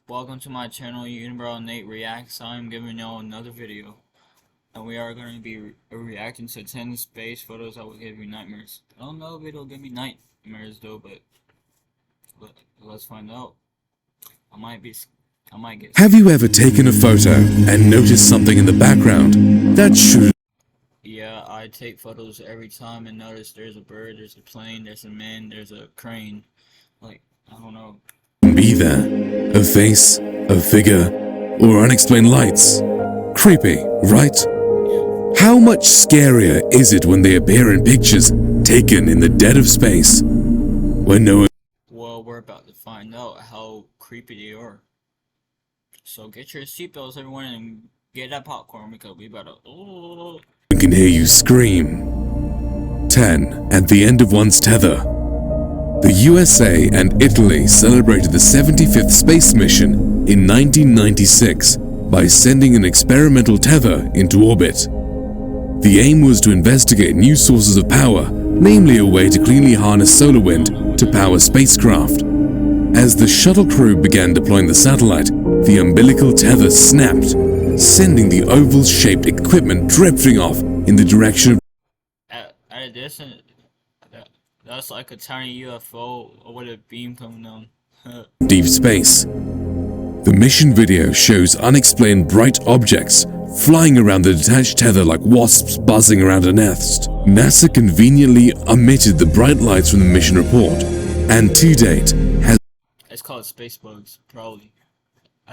Welcome to my channel, Unibrow Nate Reacts. I'm giving y'all another video, and we are going to be reacting to 10 space photos that will give you nightmares. I don't know if it'll give me nightmares though, but let's find out. I might get. Have you ever taken a photo and noticed something in the background that should Yeah, I take photos every time and notice there's a bird, there's a plane, there's a man, there's a crane. Like, I don't know. be there? A face, a figure, or unexplained lights? Creepy, right? How much scarier is it when they appear in pictures taken in the dead of space, when no one Well, we're about to find out how creepy they are. So get your seatbelts, everyone, and get that popcorn because we better. can hear you scream? 10. At the end of one's tether. The USA and Italy celebrated the 75th space mission in 1996 by sending an experimental tether into orbit. The aim was to investigate new sources of power, namely a way to cleanly harness solar wind to power spacecraft. As the shuttle crew began deploying the satellite, the umbilical tether snapped, sending the oval-shaped equipment drifting off in the direction of At a distance, that's like a tiny UFO with a beam coming down. deep space. The mission video shows unexplained bright objects flying around the detached tether like wasps buzzing around a nest. NASA conveniently omitted the bright lights from the mission report, and to date has It's called space bugs, probably.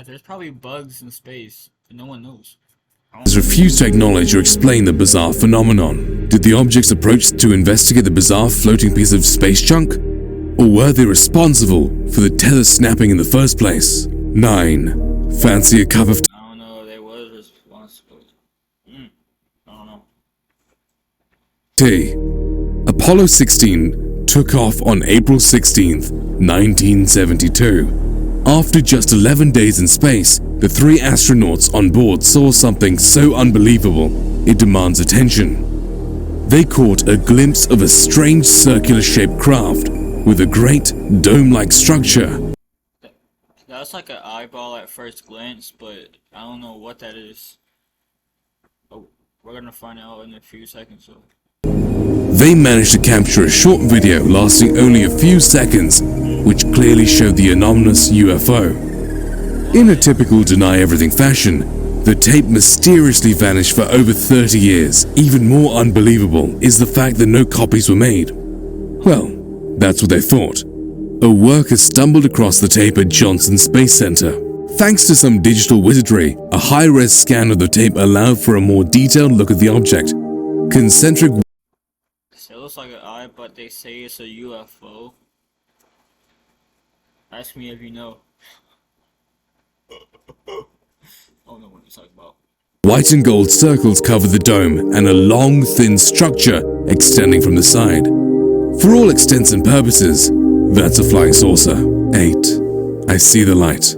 There's probably bugs in space, but no one knows. refused to acknowledge or explain the bizarre phenomenon. Did the objects approach to investigate the bizarre floating piece of space junk? Or were they responsible for the tether snapping in the first place? 9. Fancy a cup of I don't know, they was responsible. I don't know. tea. Apollo 16 took off on April 16th, 1972. After just 11 days in space, the 3 astronauts on board saw something so unbelievable, it demands attention. They caught a glimpse of a strange circular-shaped craft with a great dome-like structure. That's like an eyeball at first glance, but I don't know what that is. Oh, we're gonna find out in a few seconds. So. They managed to capture a short video lasting only a few seconds, which clearly showed the anomalous UFO. In a typical deny-everything fashion, the tape mysteriously vanished for over 30 years. Even more unbelievable is the fact that no copies were made. Well, that's what they thought. A worker stumbled across the tape at Johnson Space Center. Thanks to some digital wizardry, a high-res scan of the tape allowed for a more detailed look at the object. Concentric It looks like an eye, but they say it's a UFO. Ask me if you know. I don't know what you're talking about. white and gold circles cover the dome and a long, thin structure extending from the side. For all intents and purposes, that's a flying saucer. 8. I see the light.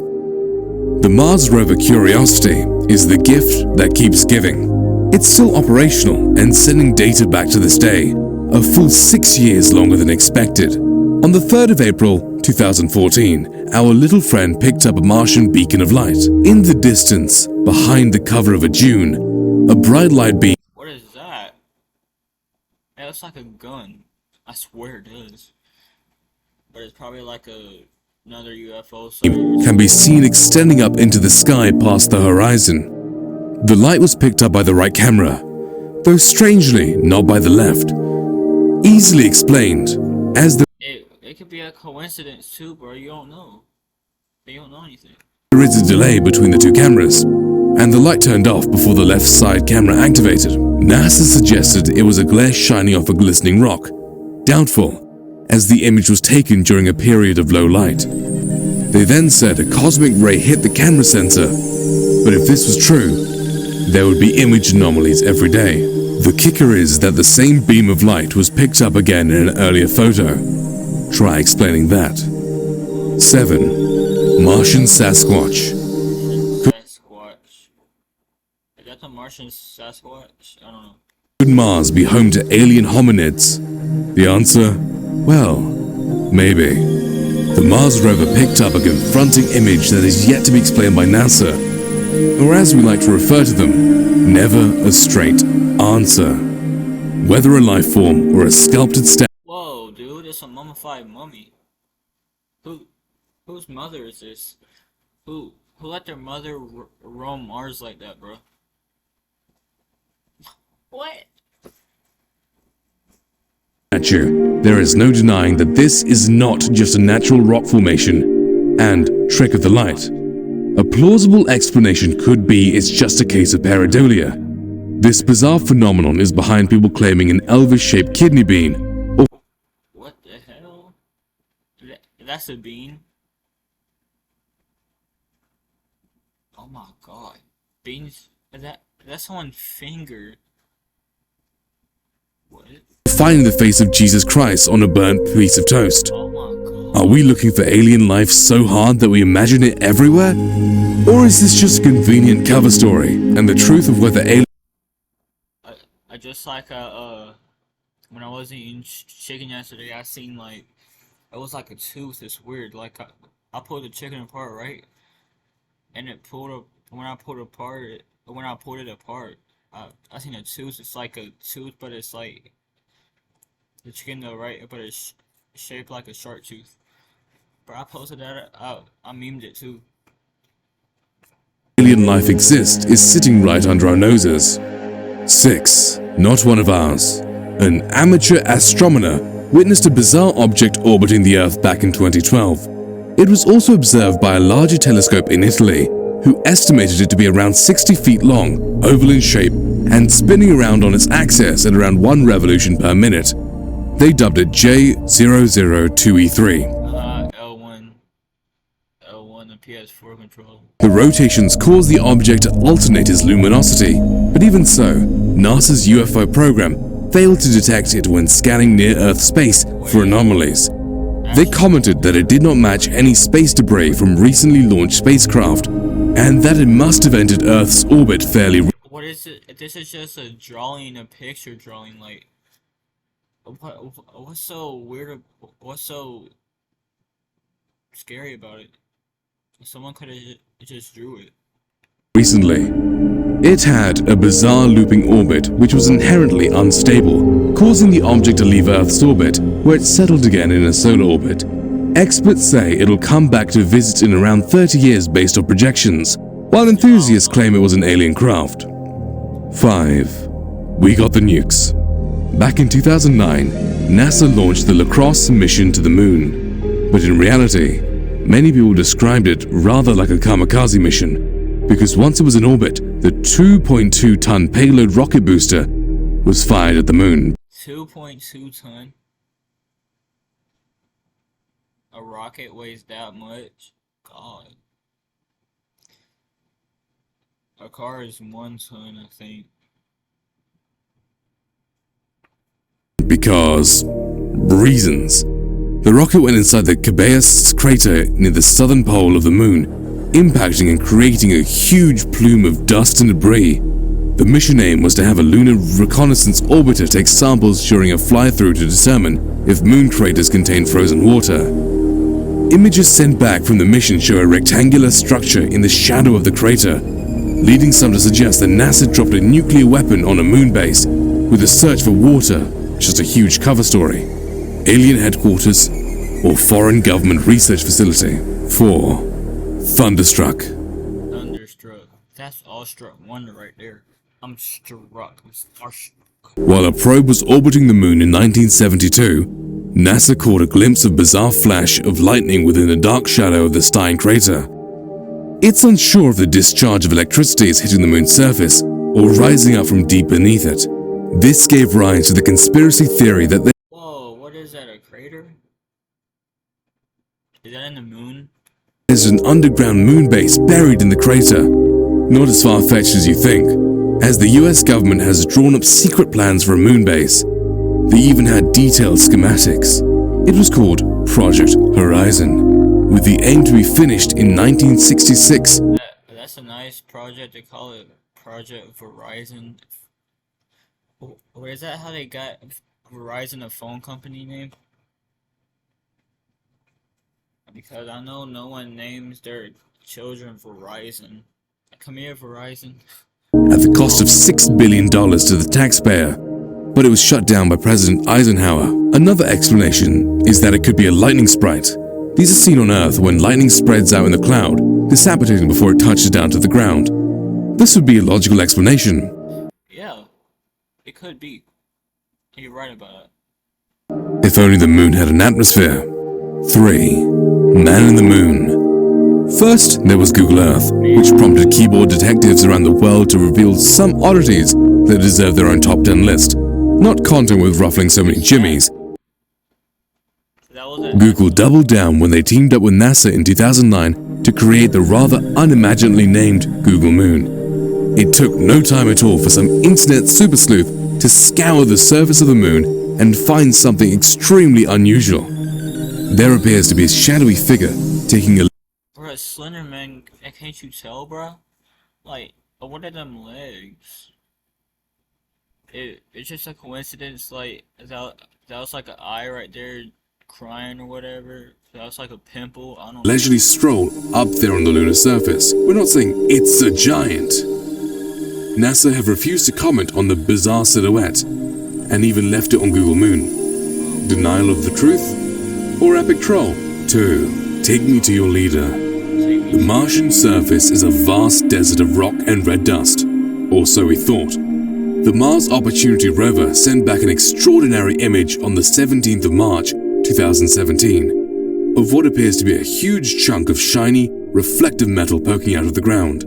The Mars rover Curiosity is the gift that keeps giving. It's still operational and sending data back to this day, a full 6 years longer than expected. On the 3rd of April, 2014, our little friend picked up a Martian beacon of light. In the distance, behind the cover of a dune, a bright light beam What is that? It looks like a gun. I swear it does. But it's probably like another UFO. can be seen extending up into the sky past the horizon. The light was picked up by the right camera, though strangely not by the left. Easily explained, as It could be a coincidence too, bro. You don't know. They don't know anything. there is a delay between the 2 cameras, and the light turned off before the left side camera activated. NASA suggested it was a glare shining off a glistening rock. Doubtful, as the image was taken during a period of low light. They then said a cosmic ray hit the camera sensor, but if this was true, there would be image anomalies every day. The kicker is that the same beam of light was picked up again in an earlier photo. Try explaining that. 7. Martian Sasquatch. Sasquatch. Is that the Martian Sasquatch? I don't know. Could Mars be home to alien hominids? The answer? Well, maybe. the Mars rover picked up a confronting image that is yet to be explained by NASA, or as we like to refer to them, never a straight answer. Whether a life form or a sculpted statue. Whoa, dude, it's a mummified mummy. Whose mother is this? Who let their mother roam Mars like that, bro? What? There is no denying that this is not just a natural rock formation and trick of the light. A plausible explanation could be it's just a case of pareidolia. This bizarre phenomenon is behind people claiming an Elvis-shaped kidney bean. Or What the hell? That's a bean? Oh my god. Beans? That's someone's finger. What? finding the face of Jesus Christ on a burnt piece of toast. Oh my god. Are we looking for alien life so hard that we imagine it everywhere? Or is this just a convenient cover story, and the truth of whether aliens... I just like when I was eating chicken yesterday, I seen like it was like a tooth. It's weird. Like I pulled the chicken apart, right, and it pulled up when I pulled it apart. I seen a tooth. It's like a tooth, but it's like the chicken though, right? But it's shaped like a shark tooth. But I posted that out. I memed it too. alien life exists is sitting right under our noses. 6. Not one of ours. An amateur astronomer witnessed a bizarre object orbiting the Earth back in 2012. It was also observed by a larger telescope in Italy, who estimated it to be around 60 feet long, oval in shape, and spinning around on its axis at around 1 revolution per minute. They dubbed it J002E3. L1, the PS4 control. The rotations caused the object to alternate its luminosity, but even so, NASA's UFO program failed to detect it when scanning near-Earth space for anomalies. They commented that it did not match any space debris from recently launched spacecraft, and that it must have entered Earth's orbit fairly. What is it? This is just a drawing, a picture drawing. Like, what's so weird? What's so scary about it? Someone could have just drew it. Recently, it had a bizarre looping orbit which was inherently unstable, causing the object to leave Earth's orbit, where it settled again in a solar orbit. Experts say it'll come back to visit in around 30 years based on projections, while enthusiasts claim it was an alien craft. 5. We got the nukes. Back in 2009, NASA launched the Lacrosse mission to the moon, but in reality, many people described it rather like a kamikaze mission, because once it was in orbit, the 2.2-ton payload rocket booster was fired at the moon. 2.2 ton? A rocket weighs that much? God. A car is 1 ton, I think. Because reasons. The rocket went inside the Cabeus crater near the southern pole of the moon, impacting and creating a huge plume of dust and debris. The mission aim was to have a lunar reconnaissance orbiter take samples during a fly-through to determine if moon craters contain frozen water. Images sent back from the mission show a rectangular structure in the shadow of the crater, leading some to suggest that NASA dropped a nuclear weapon on a moon base, with a search for water just a huge cover story. Alien headquarters or foreign government research facility. 4. Thunderstruck. Thunderstruck. That's awestruck wonder right there. I'm struck. I'm starstruck. While a probe was orbiting the moon in 1972, NASA caught a glimpse of bizarre flash of lightning within the dark shadow of the Stein crater. It's unsure if the discharge of electricity is hitting the moon's surface or rising up from deep beneath it. This gave rise to the conspiracy theory that Whoa, what is that, a crater? Is that in the moon? there's an underground moon base buried in the crater. Not as far-fetched as you think, as the US government has drawn up secret plans for a moon base. They even had detailed schematics. It was called Project Horizon, with the aim to be finished in 1966. That's a nice project to call it Project Verizon. Or is that how they got Verizon, a phone company name? Because I know no one names their children Verizon. Come here, Verizon. at the cost of $6 billion to the taxpayer, but it was shut down by President Eisenhower. Another explanation is that it could be a lightning sprite. These are seen on Earth when lightning spreads out in the cloud, dissipating before it touches down to the ground. This would be a logical explanation. Yeah, it could be. You're right about If only the moon had an atmosphere. 3. Man in the Moon. First, there was Google Earth, which prompted keyboard detectives around the world to reveal some oddities that deserve their own top 10 list. Not content with ruffling so many jimmies. that. Was it. Google doubled down when they teamed up with NASA in 2009 to create the rather unimaginably named Google Moon. It took no time at all for some internet super sleuth to scour the surface of the moon and find something extremely unusual. There appears to be a shadowy figure taking a Bruh, Slender Man, can't you tell, bruh? Like, what are them legs? It's just a coincidence, like, that was like an eye right there crying or whatever. That was like a pimple, I don't know. leisurely stroll up there on the lunar surface. We're not saying it's a giant. NASA have refused to comment on the bizarre silhouette and even left it on Google Moon. Denial of the truth? Or epic troll? 2. Take me to your leader. The Martian surface is a vast desert of rock and red dust, or so we thought. The Mars Opportunity rover sent back an extraordinary image on the 17th of March 2017 of what appears to be a huge chunk of shiny, reflective metal poking out of the ground.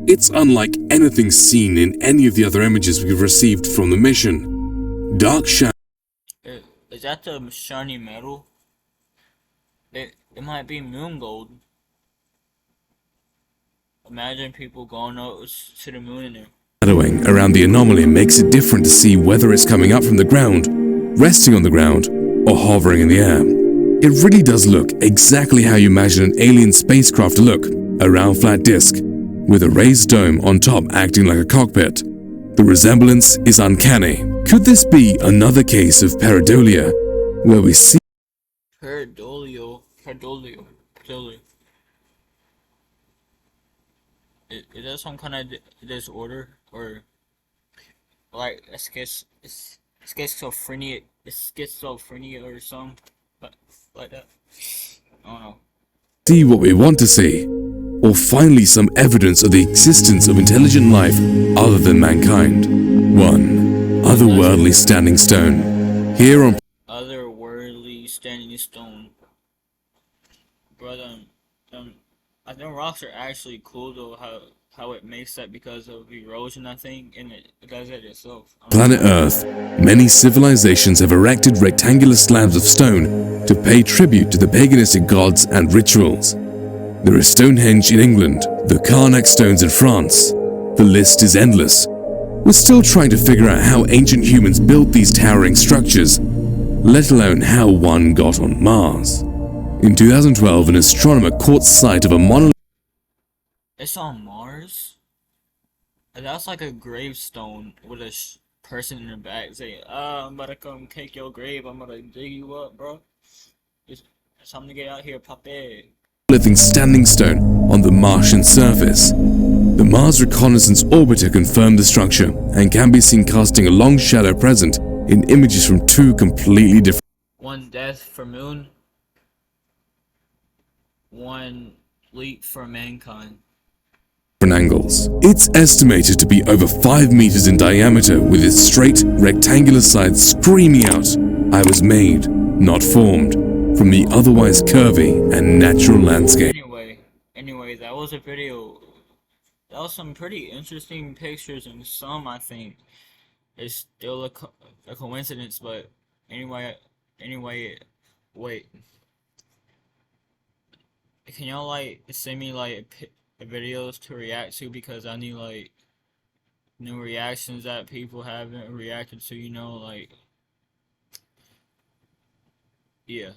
It's unlike anything seen in any of the other images we've received from the mission. Dark shadow. Is that the shiny metal? It might be moon gold. Imagine people going out to the moon in there. Shadowing around the anomaly makes it different to see whether it's coming up from the ground, resting on the ground, or hovering in the air. It really does look exactly how you imagine an alien spacecraft to look, a round flat disc, with a raised dome on top acting like a cockpit. The resemblance is uncanny. Could this be another case of pareidolia, where we see Pareidolia. Is that some kind of disorder or like a schizophrenia or something like that? I don't know. see what we want to see, or finally some evidence of the existence of intelligent life other than mankind? 1. Otherworldly standing stone. Here on Otherworldly standing stone. Brother, I think rocks are actually cool though. How it makes that because of erosion, I think, and it does it itself. planet Earth, many civilizations have erected rectangular slabs of stone to pay tribute to the paganistic gods and rituals. There is Stonehenge in England, the Karnak stones in France. The list is endless. We're still trying to figure out how ancient humans built these towering structures, let alone how one got on Mars. In 2012, an astronomer caught sight of a monolith. It's on Mars? That's like a gravestone with a person in the back saying, I'm about to come take your grave, I'm about to dig you up, bro. It's time to get out here, papi. Living standing stone on the Martian surface. The Mars Reconnaissance Orbiter confirmed the structure and can be seen casting a long shadow present in images from 2 completely different. One death for Moon, one leap for mankind. Angles. It's estimated to be over 5 meters in diameter with its straight, rectangular sides screaming out, "I was made, not formed," from the otherwise curvy and natural landscape. Anyway, that was a video. That was some pretty interesting pictures, and some I think is still a coincidence. But anyway, wait. Can y'all like send me like videos to react to because I need like new reactions that people haven't reacted to, like, yeah.